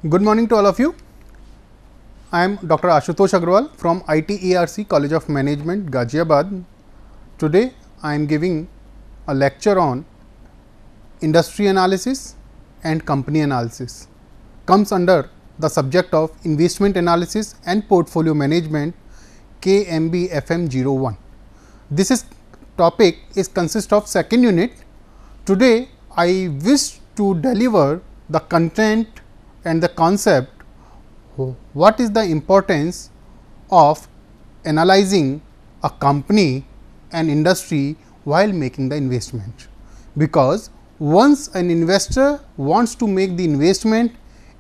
Good morning to all of you. I am Dr. Ashutosh Agrawal from ITERC College of Management, Ghaziabad. Today, I am giving a lecture on industry analysis and company analysis. Comes under the subject of investment analysis and portfolio management KMB FM 01. This topic consists of second unit. Today, I wish to deliver the content and the concept, what is the importance of analyzing a company and industry while making the investment. Because once an investor wants to make the investment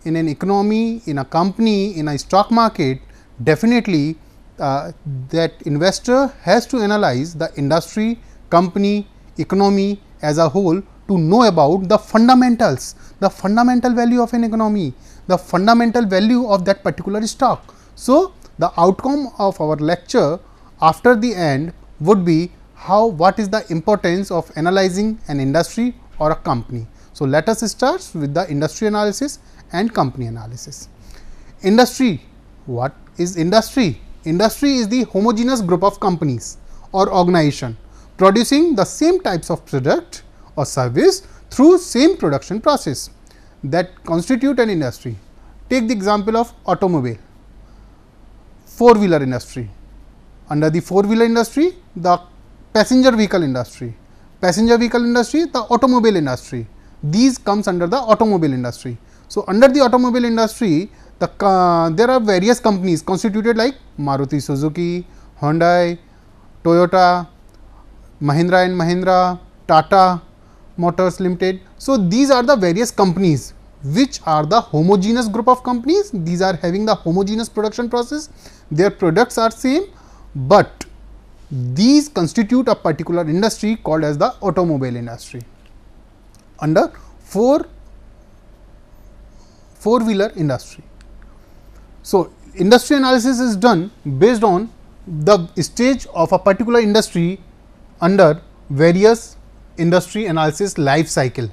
in an economy, in a company, in a stock market, definitely that investor has to analyze the industry, company, economy as a whole to know about the fundamentals, the fundamental value of an economy, the fundamental value of that particular stock. So, the outcome of our lecture after the end would be what is the importance of analyzing an industry or a company. So, let us start with the industry analysis and company analysis. Industry, what is industry? Industry is the homogeneous group of companies or organization producing the same types of product or service through same production process that constitute an industry. Take the example of automobile, four-wheeler industry. Under the four-wheeler industry, the passenger vehicle industry, the automobile industry. These comes under the automobile industry. So, under the automobile industry, there are various companies constituted like Maruti Suzuki, Hyundai, Toyota, Mahindra and Mahindra, Tata Motors Limited. So, these are the various companies which are the homogeneous group of companies. These are having the homogeneous production process, their products are same, but these constitute a particular industry called as the automobile industry under four-wheeler industry. So, industry analysis is done based on the stage of a particular industry under various industry analysis life cycle.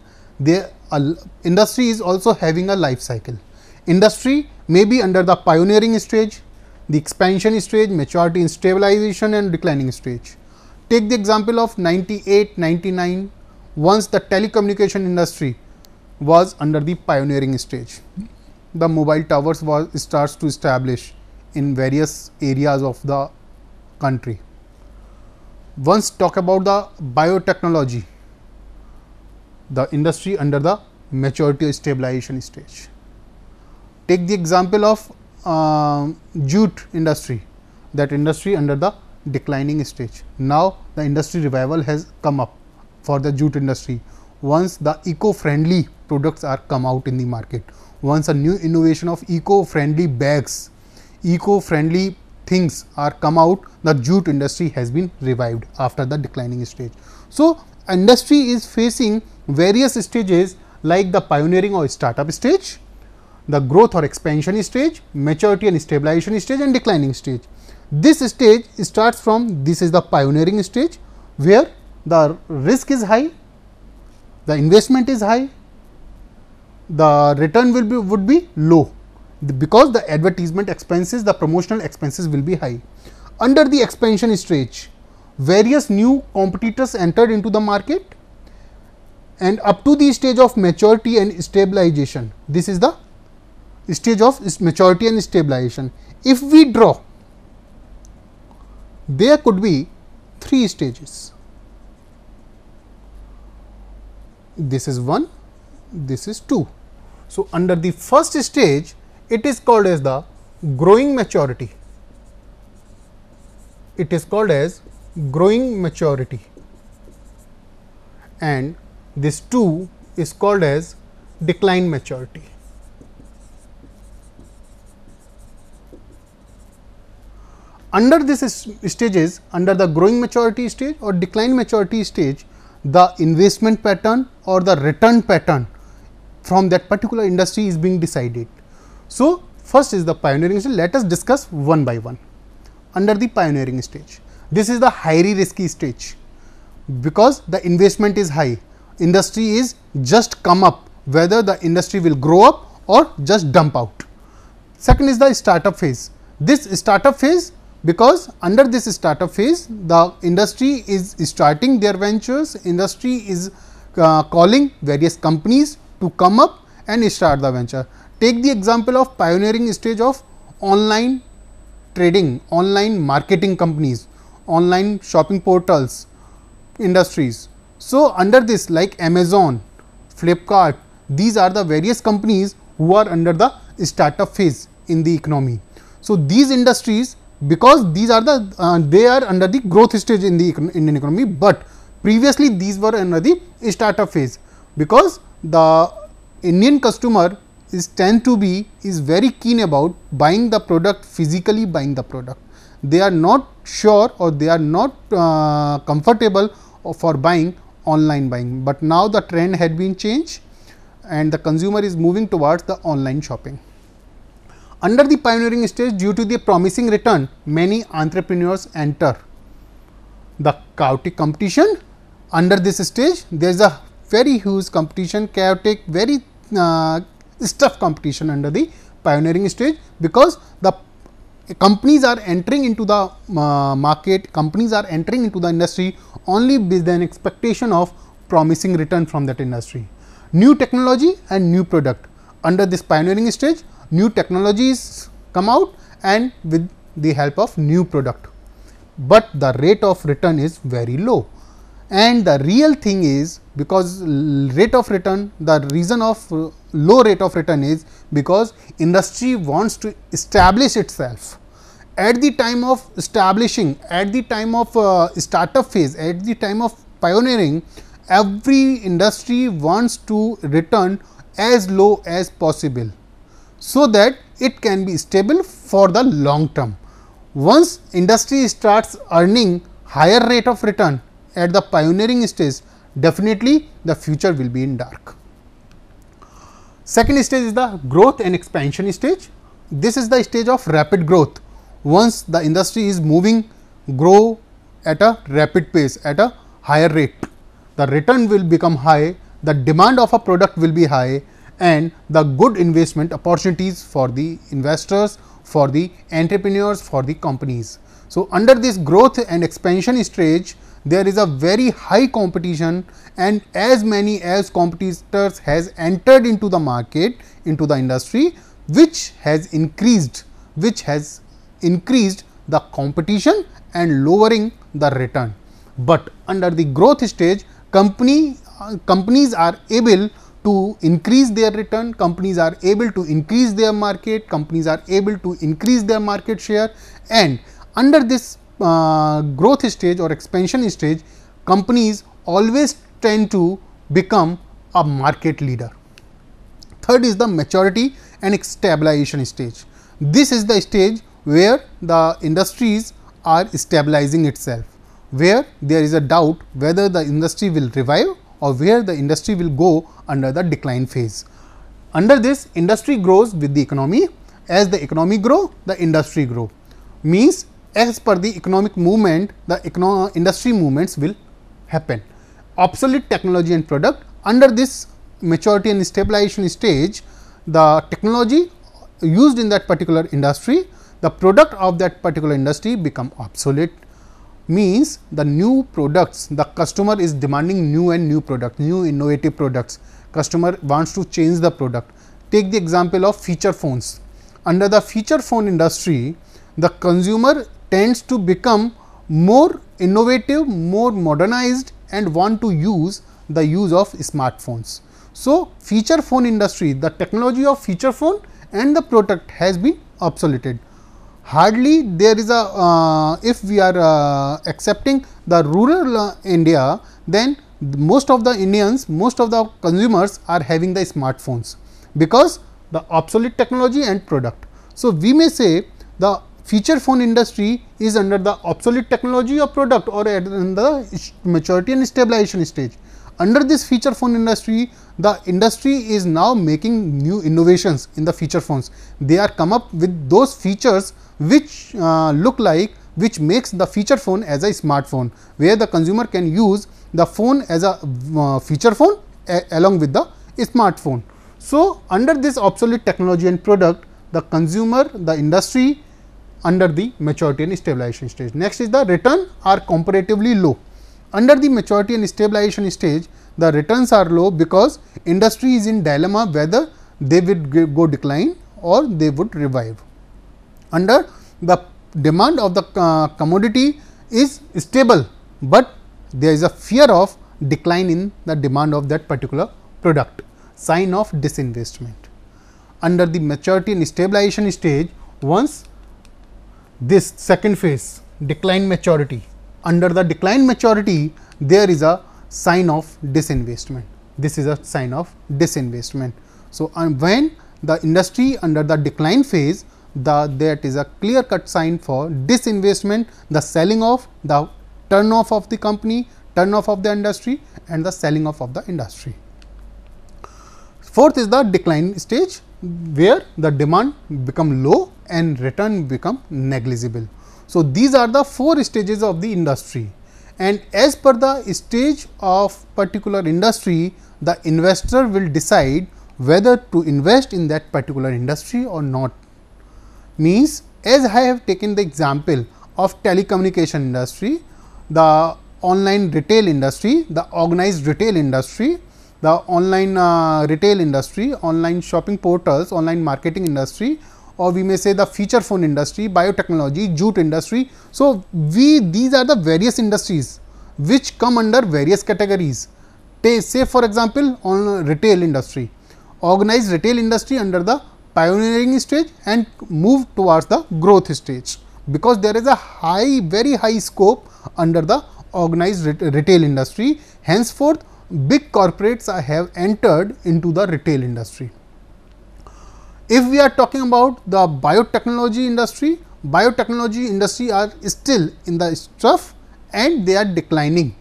Industry is also having a life cycle. Industry may be under the pioneering stage, the expansion stage, maturity and stabilization and declining stage. Take the example of 98, 99, once the telecommunication industry was under the pioneering stage. The mobile towers starts to establish in various areas of the country. Once talk about the biotechnology, the industry under the maturity or stabilization stage. Take the example of jute industry, that industry under the declining stage. Now, the industry revival has come up for the jute industry. Once the eco-friendly products are come out in the market, once a new innovation of eco-friendly bags, eco-friendly things are come out, the jute industry has been revived after the declining stage. So, industry is facing various stages like the pioneering or startup stage, the growth or expansion stage, maturity and stabilization stage and declining stage. This stage starts from, this is the pioneering stage where the risk is high, the investment is high, the return would be low, because the advertisement expenses, the promotional expenses will be high. Under the expansion stage, various new competitors entered into the market, and up to the stage of maturity and stabilization. This is the stage of maturity and stabilization. If we draw, there could be three stages. This is 1, this is 2. So, under the first stage, it is called as the growing maturity. It is called as growing maturity, and this 2 is called as decline maturity. Under this stages, under the growing maturity stage or decline maturity stage, the investment pattern or the return pattern from that particular industry is being decided. So, first is the pioneering stage. Let us discuss one by one. Under the pioneering stage, this is the highly risky stage, because the investment is high, industry is just come up, whether the industry will grow up or just dump out. Second is the startup phase. This startup phase, because under this startup phase the industry is starting their ventures, industry is calling various companies to come up and start the venture. Take the example of pioneering stage of online trading, online marketing companies, online shopping portals, industries. So, under this like Amazon, Flipkart, these are the various companies who are under the startup phase in the economy. So, these industries, because these are the they are under the growth stage in the Indian economy, but previously these were under the startup phase, because the Indian customer is very keen about buying the product, physically buying the product. They are not sure or they are not comfortable for buying online buying, but now the trend had been changed and the consumer is moving towards the online shopping. Under the pioneering stage, due to the promising return, many entrepreneurs enter the chaotic competition. Under this stage, there is a very huge competition, chaotic, very stiff competition under the pioneering stage, because the companies are entering into the market, companies are entering into the industry only with an expectation of promising return from that industry. New technology and new product. Under this pioneering stage, new technologies come out and with the help of new product, but the rate of return is very low. And the real thing is, because rate of return, the reason of low rate of return is because industry wants to establish itself. At the time of establishing, at the time of startup phase, at the time of pioneering, every industry wants to return as low as possible, so that it can be stable for the long term. Once industry starts earning higher rate of return at the pioneering stage, definitely the future will be in dark. Second stage is the growth and expansion stage. This is the stage of rapid growth. Once the industry is moving, grow at a rapid pace, at a higher rate, the return will become high, the demand of a product will be high, and the good investment opportunities for the investors, for the entrepreneurs, for the companies. So, under this growth and expansion stage, there is a very high competition, and as many as competitors has entered into the market, into the industry, which has increased the competition and lowering the return. But under the growth stage, companies are able to increase their return, companies are able to increase their market, companies are able to increase their market share, and under this growth stage or expansion stage, companies always tend to become a market leader. Third is the maturity and stabilization stage. This is the stage where the industries are stabilizing itself, where there is a doubt whether the industry will revive or where the industry will go under the decline phase. Under this, industry grows with the economy. As the economy grow, the industry grow. Means as per the economic movement, the industry movements will happen. Obsolete technology and product. Under this maturity and stabilization stage, the technology used in that particular industry, the product of that particular industry become obsolete. Means the new products, the customer is demanding new and new products, new innovative products. Customer wants to change the product. Take the example of feature phones. Under the feature phone industry, the consumer tends to become more innovative, more modernized, and want to use the use of smartphones. So, feature phone industry, the technology of feature phone and the product has been obsoleted. Hardly there is a if we are accepting the rural India, then most of the Indians, most of the consumers are having the smartphones, because the obsolete technology and product. So, we may say the feature phone industry is under the obsolete technology or product or in the maturity and stabilization stage. Under this feature phone industry, the industry is now making new innovations in the feature phones. They are come up with those features which look like, which makes the feature phone as a smartphone, where the consumer can use the phone as a feature phone along with the smartphone. So, under this obsolete technology and product, the consumer, the industry under the maturity and stabilization stage. Next is the return are comparatively low. Under the maturity and stabilization stage, the returns are low because industry is in dilemma whether they would go decline or they would revive. Under the demand of the commodity is stable, but there is a fear of decline in the demand of that particular product, sign of disinvestment. Under the maturity and stabilization stage, once this second phase, decline maturity, under the decline maturity there is a sign of disinvestment. This is a sign of disinvestment. So, when the industry under the decline phase, that is a clear cut sign for disinvestment, the selling off, the turn off of the company, turn off of the industry and the selling off of the industry. Fourth is the decline stage, where the demand become low and return become negligible. So, these are the 4 stages of the industry, and as per the stage of particular industry, the investor will decide whether to invest in that particular industry or not. Means, as I have taken the example of telecommunication industry, the online retail industry, the organized retail industry, the online retail industry, online shopping portals, online marketing industry, or we may say the feature phone industry, biotechnology, jute industry. So, these are the various industries which come under various categories. Say for example, on retail industry, organized retail industry under the pioneering stage and move towards the growth stage, because there is a very high scope under the organized retail industry. Henceforth, big corporates have entered into the retail industry. If we are talking about the biotechnology industry are still in the stuff and they are declining.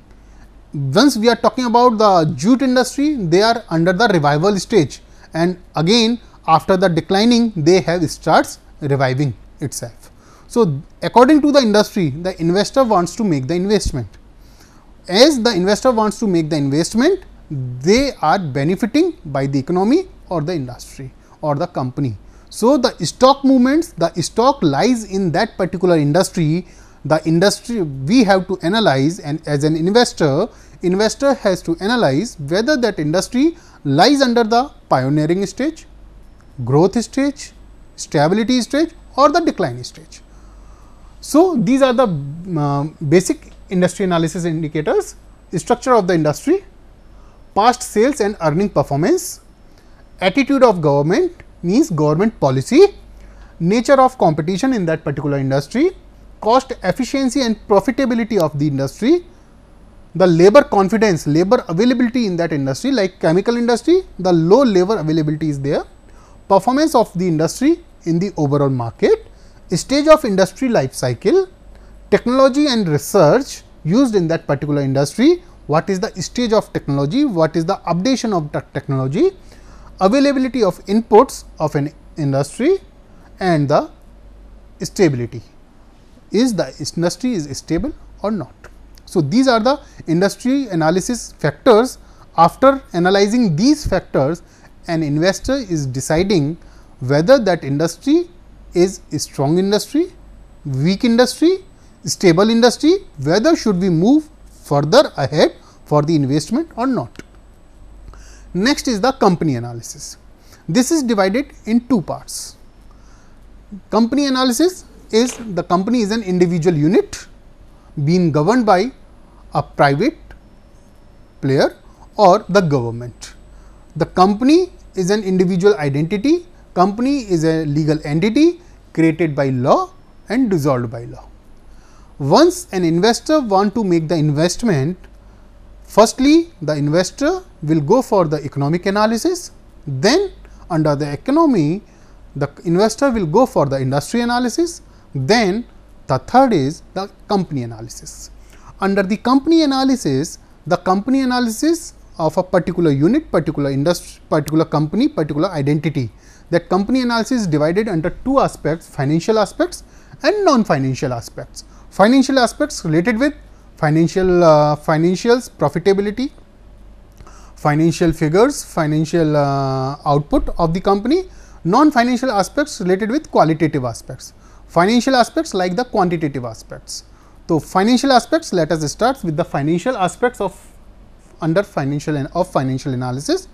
Once we are talking about the jute industry, they are under the revival stage, and again after the declining they have starts reviving itself. So, according to the industry, the investor wants to make the investment. As the investor wants to make the investment, they are benefiting by the economy or the industry or the company. So, the stock movements, the stock lies in that particular industry. The industry we have to analyze, and as an investor has to analyze whether that industry lies under the pioneering stage, growth stage, stability stage or the decline stage. So, these are the basic industry analysis indicators: structure of the industry, past sales and earning performance, attitude of government means government policy, nature of competition in that particular industry, cost efficiency and profitability of the industry, the labor confidence, labor availability in that industry, like chemical industry, the low labor availability is there, performance of the industry in the overall market, stage of industry life cycle, technology and research used in that particular industry, what is the stage of technology, what is the updation of the technology, availability of inputs of an industry and the stability, is the industry is stable or not. So, these are the industry analysis factors. After analyzing these factors, an investor is deciding whether that industry is a strong industry, weak industry, stable industry, whether should we move further ahead for the investment or not. Next is the company analysis. This is divided in 2 parts. Company analysis is, the company is an individual unit being governed by a private player or the government. The company is an individual identity, company is a legal entity created by law and dissolved by law. Once an investor want to make the investment, firstly the investor will go for the economic analysis, then under the economy the investor will go for the industry analysis, then the third is the company analysis. Under the company analysis of a particular unit, particular industry, particular company, particular identity. That company analysis is divided under 2 aspects: financial aspects and non-financial aspects. Financial aspects related with financials, profitability, financial figures, financial output of the company, non-financial aspects related with qualitative aspects, financial aspects like the quantitative aspects. So, financial aspects, let us start with the financial aspects of under financial analysis.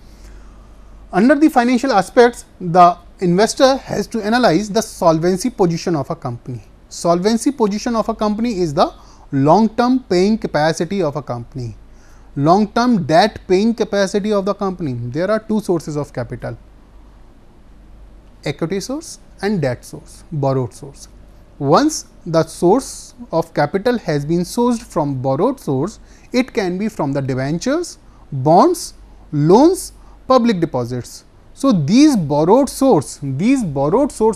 Under the financial aspects, the investor has to analyze the solvency position of a company. Solvency position of a company is the long term paying capacity of a company, long term debt paying capacity of the company. There are two sources of capital, equity source and debt source, borrowed source. Once the source of capital has been sourced from borrowed source, it can be from the debentures, bonds, loans, public deposits. So, these borrowed source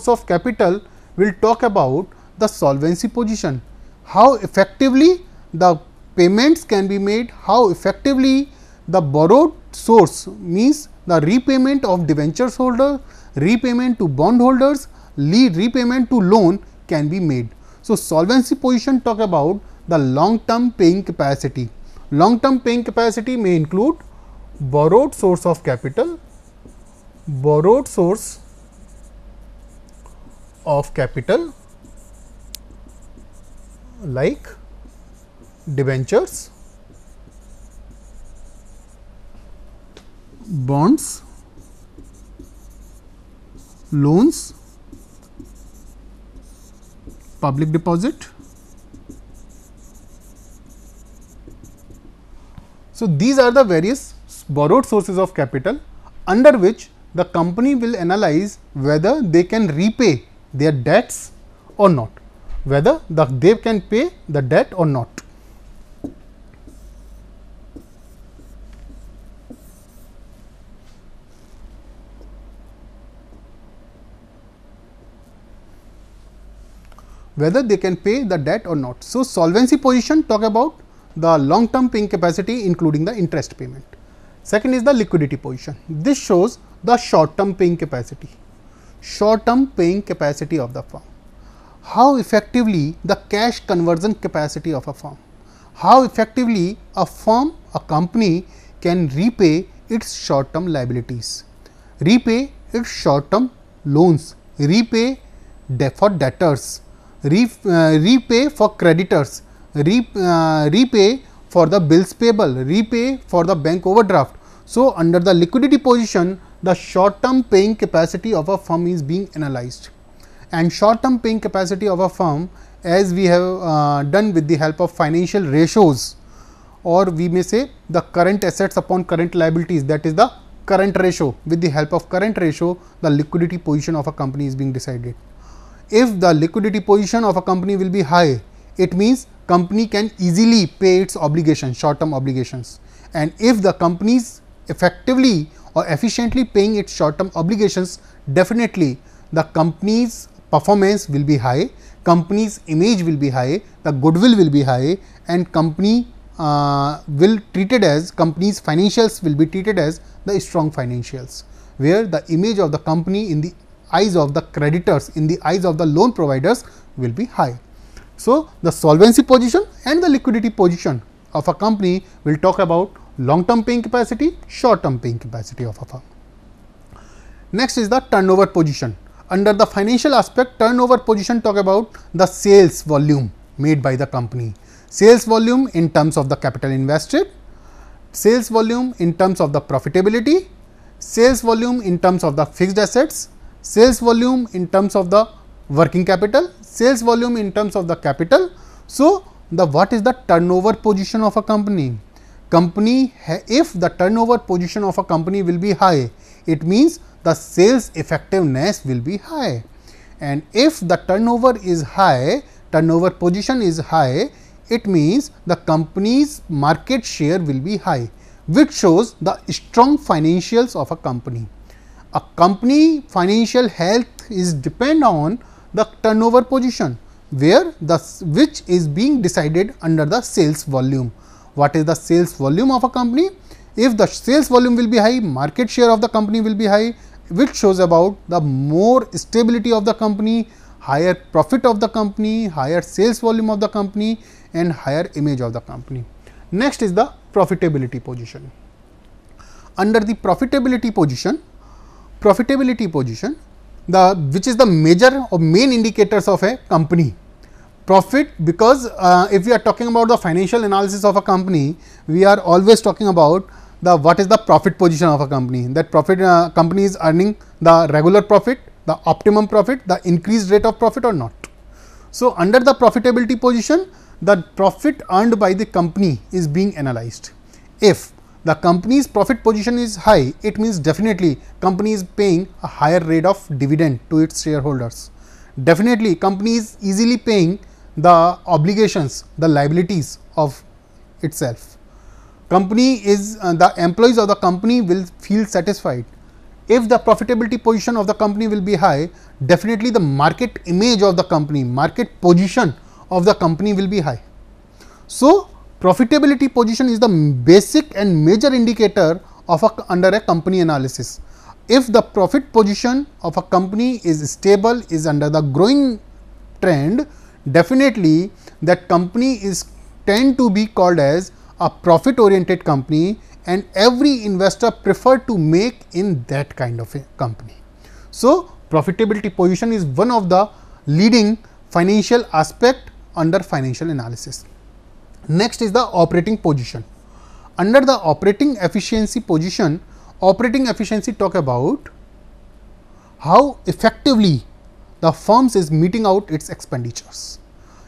of capital will talk about the solvency position, how effectively the payments can be made, how effectively the borrowed source means the repayment of debentures holder, repayment to bond holders, repayment to loan can be made. So, solvency position talk about the long term paying capacity. Long term paying capacity may include borrowed source of capital, borrowed source of capital like debentures, bonds, loans, public deposit. So, these are the various borrowed sources of capital under which the company will analyze whether they can repay their debts or not, whether they can pay the debt or not. Whether they can pay the debt or not. So, solvency position talk about the long term paying capacity including the interest payment. Second is the liquidity position. This shows the short term paying capacity, short term paying capacity of the firm. How effectively the cash conversion capacity of a firm, how effectively a firm, a company can repay its short term liabilities, repay its short term loans, repay for debtors, repay for creditors, repay for the bills payable, repay for the bank overdraft. So, under the liquidity position, the short term paying capacity of a firm is being analyzed, and short term paying capacity of a firm, as we have done with the help of financial ratios, or we may say the current assets upon current liabilities, that is the current ratio. With the help of current ratio, the liquidity position of a company is being decided. If the liquidity position of a company will be high, it means company can easily pay its obligations, short term obligations, and if the company is effectively or efficiently paying its short term obligations, definitely the company's performance will be high, company's image will be high, the goodwill will be high, and company will treated as, company's financials will be treated as the strong financials, where the image of the company in the eyes of the creditors, in the eyes of the loan providers will be high. So, the solvency position and the liquidity position of a company will talk about long term paying capacity, short term paying capacity of a firm. Next is the turnover position. Under the financial aspect, turnover position talk about the sales volume made by the company, sales volume in terms of the capital invested, sales volume in terms of the profitability, sales volume in terms of the fixed assets, sales volume in terms of the working capital, sales volume in terms of the capital. So, the what is the turnover position of a company? If the turnover position of a company will be high, it means the sales effectiveness will be high, and if the turnover is high, turnover position is high, it means the company's market share will be high, which shows the strong financials of a company. A company financial health is depend on the turnover position, where which is being decided under the sales volume. What is the sales volume of a company? If the sales volume will be high, market share of the company will be high, which shows about the more stability of the company, higher profit of the company, higher sales volume of the company, and higher image of the company. Next is the profitability position. under the profitability position, which is the major or main indicators of a company. Profit, because if we are talking about the financial analysis of a company, we are always talking about the what is the profit position of a company. That profit company is earning the regular profit, the optimum profit, the increased rate of profit or not. So, under the profitability position, the profit earned by the company is being analyzed. If the company's profit position is high, it means definitely company is paying a higher rate of dividend to its shareholders. Definitely company is easily paying the obligations, the liabilities of itself. Company is the employees of the company will feel satisfied. If the profitability position of the company will be high, definitely the market image of the company, market position of the company will be high. So, profitability position is the basic and major indicator of under a company analysis. If the profit position of a company is stable, is under the growing trend, definitely that company is tend to be called as a profit oriented company, and every investor prefer to make in that kind of a company. So, profitability position is one of the leading financial aspect under financial analysis. Next is the operating position. Under the operating efficiency position, operating efficiency talk about how effectively the firms is meeting out its expenditures.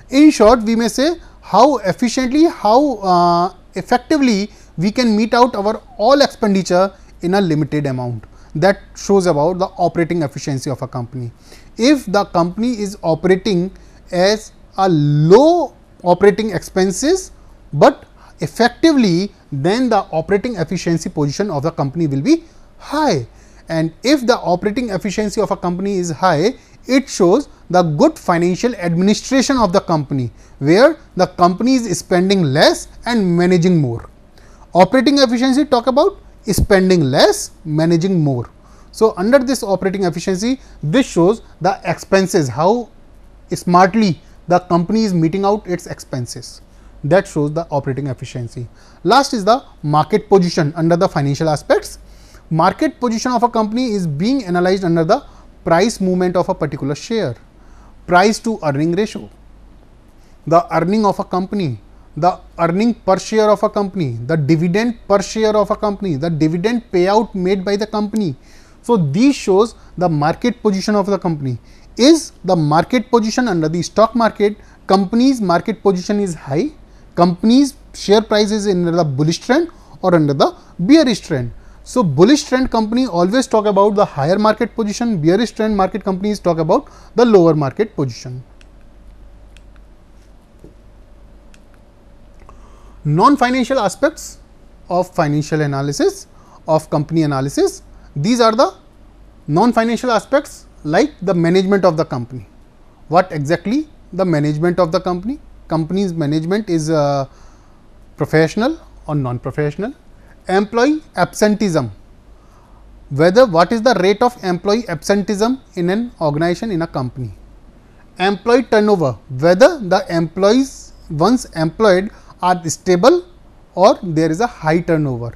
In short, we may say how efficiently, how effectively we can meet out our all expenditure in a limited amount. That shows about the operating efficiency of a company. If the company is operating as a low operating expenses, but effectively, then the operating efficiency position of the company will be high. And if the operating efficiency of a company is high, it shows the good financial administration of the company, where the company is spending less and managing more. Operating efficiency talk about spending less, managing more. So, under this operating efficiency, this shows the expenses, how smartly the company is meeting out its expenses. That shows the operating efficiency. Last is the market position under the financial aspects. Market position of a company is being analyzed under the price movement of a particular share, price to earning ratio, the earning of a company, the earning per share of a company, the dividend per share of a company, the dividend payout made by the company. So, these shows the market position of the company. Is the market position under the stock market, company's market position is high, company's share price is in the bullish trend or under the bearish trend. So, bullish trend company always talk about the higher market position, bearish trend market companies talk about the lower market position. Non-financial aspects of financial analysis, of company analysis. These are the non-financial aspects, like the management of the company. What exactly the management of the company? Company's management is professional or non-professional. Employee absenteeism, whether what is the rate of employee absenteeism in an organization, in a company. Employee turnover, whether the employees once employed are stable or there is a high turnover.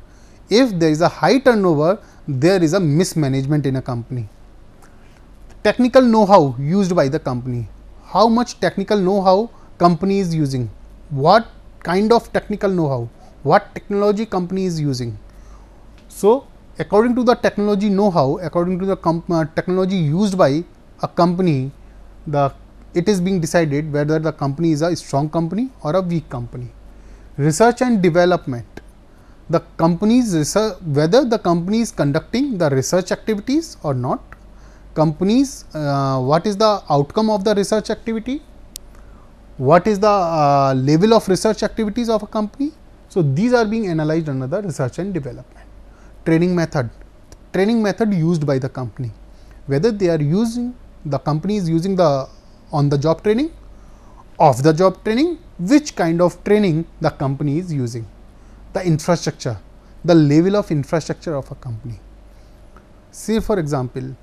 If there is a high turnover, there is a mismanagement in a company. Technical know-how used by the company. How much technical know-how company is using? What kind of technical know-how? What technology company is using? So, according to the technology know-how, according to the technology used by a company, it is being decided whether the company is a strong company or a weak company. Research and development. The company's research, whether the company is conducting the research activities or not. Companies, what is the outcome of the research activity? What is the level of research activities of a company? So, these are being analyzed under the research and development. Training method used by the company, whether they are using, the company is using the on the job training, off the job training, which kind of training the company is using. The infrastructure, the level of infrastructure of a company. Say for example,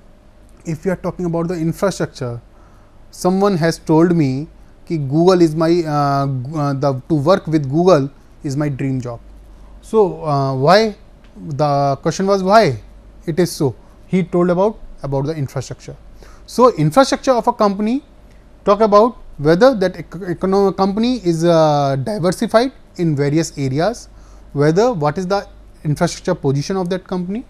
if we are talking about the infrastructure, someone has told me कि Google is my to work with Google is my dream job. So, why the question was why it is so. He told about the infrastructure. So, infrastructure of a company talk about whether that company is diversified in various areas, whether what is the infrastructure position of that company.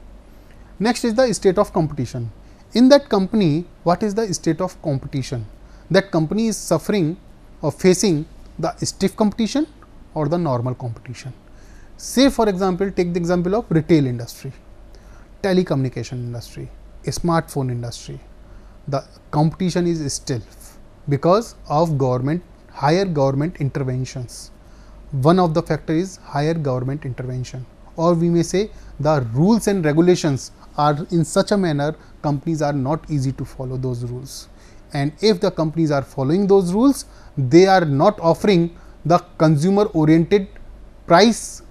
Next is the state of competition. In that company, what is the state of competition? That company is suffering or facing the stiff competition or the normal competition. Say for example, take the example of retail industry, telecommunication industry, smartphone industry. The competition is stiff because of higher government interventions. One of the factor is higher government intervention, or we may say the rules and regulations are in such a manner companies are not easy to follow those rules. And if the companies are following those rules, they are not offering the consumer oriented price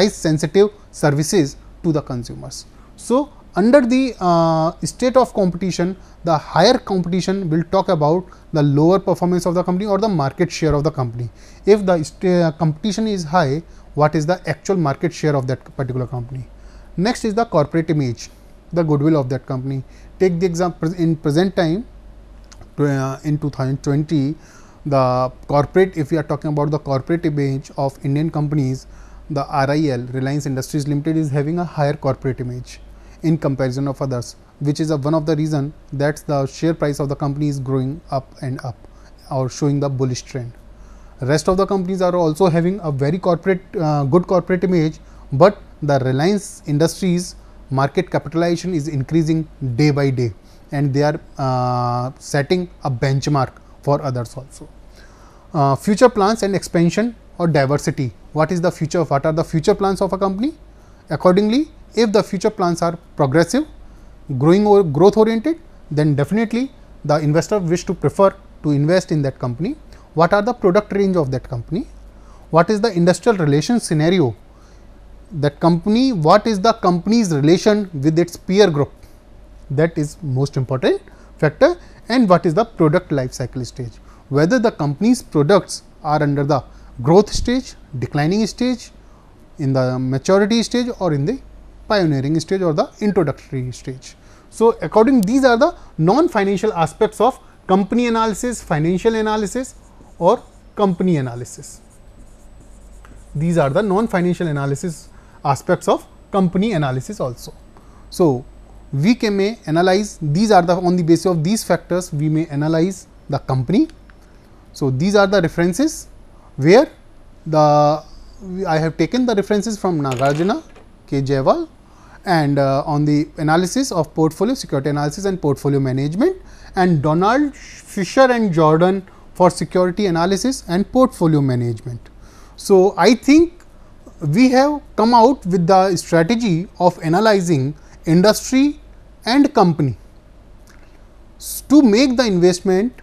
sensitive services to the consumers. So, under the state of competition, the higher competition will talk about the lower performance of the company or the market share of the company. If the competition is high, what is the actual market share of that particular company? Next is the corporate image, the goodwill of that company. Take the example in present time, in 2020, the corporate, if we are talking about the corporate image of Indian companies, the RIL, Reliance Industries Limited, is having a higher corporate image in comparison of others, which is one of the reason that the share price of the company is growing up and up or showing the bullish trend. Rest of the companies are also having a very good corporate image, but the Reliance Industries market capitalization is increasing day by day, and they are setting a benchmark for others also. Future plans and expansion or diversity. What is the future? What are the future plans of a company? Accordingly, if the future plans are progressive, growing or growth oriented, then definitely the investor wish to prefer to invest in that company. What are the product range of that company? What is the industrial relation scenario? That company, what is the company's relation with its peer group? That is most important factor. And what is the product life cycle stage? Whether the company's products are under the growth stage, declining stage, in the maturity stage, or in the pioneering stage or the introductory stage. So, according these are the non-financial aspects of company analysis, financial analysis or company analysis. These are the non-financial analysis aspects of company analysis also. So, we may analyze, these are the on the basis of these factors we may analyze the company. So, these are the references where I have taken the references from Nagarjuna K. Jaiwal and on the analysis of portfolio, security analysis and portfolio management, and Donald Fisher and Jordan for security analysis and portfolio management. So, I think we have come out with the strategy of analyzing industry and company to make the investment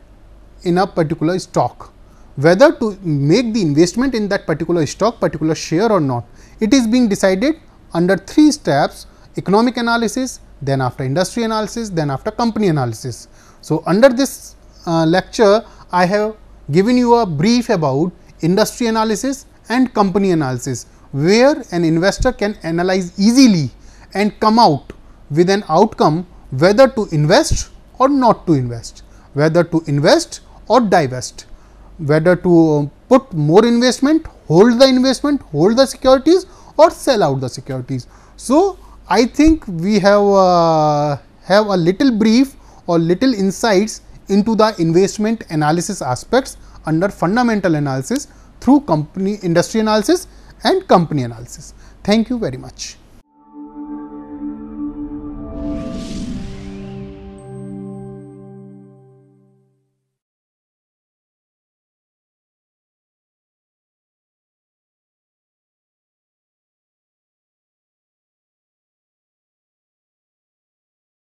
in a particular stock. Whether to make the investment in that particular stock, particular share or not, it is being decided under 3 steps: economic analysis, then after industry analysis, then after company analysis. So, under this lecture, I have given you a brief about industry analysis and company analysis, where an investor can analyze easily and come out with an outcome whether to invest or not to invest, whether to invest or divest, whether to put more investment, hold the securities or sell out the securities. So, I think we have a little brief or little insights into the investment analysis aspects under fundamental analysis through industry analysis and company analysis. Thank you very much.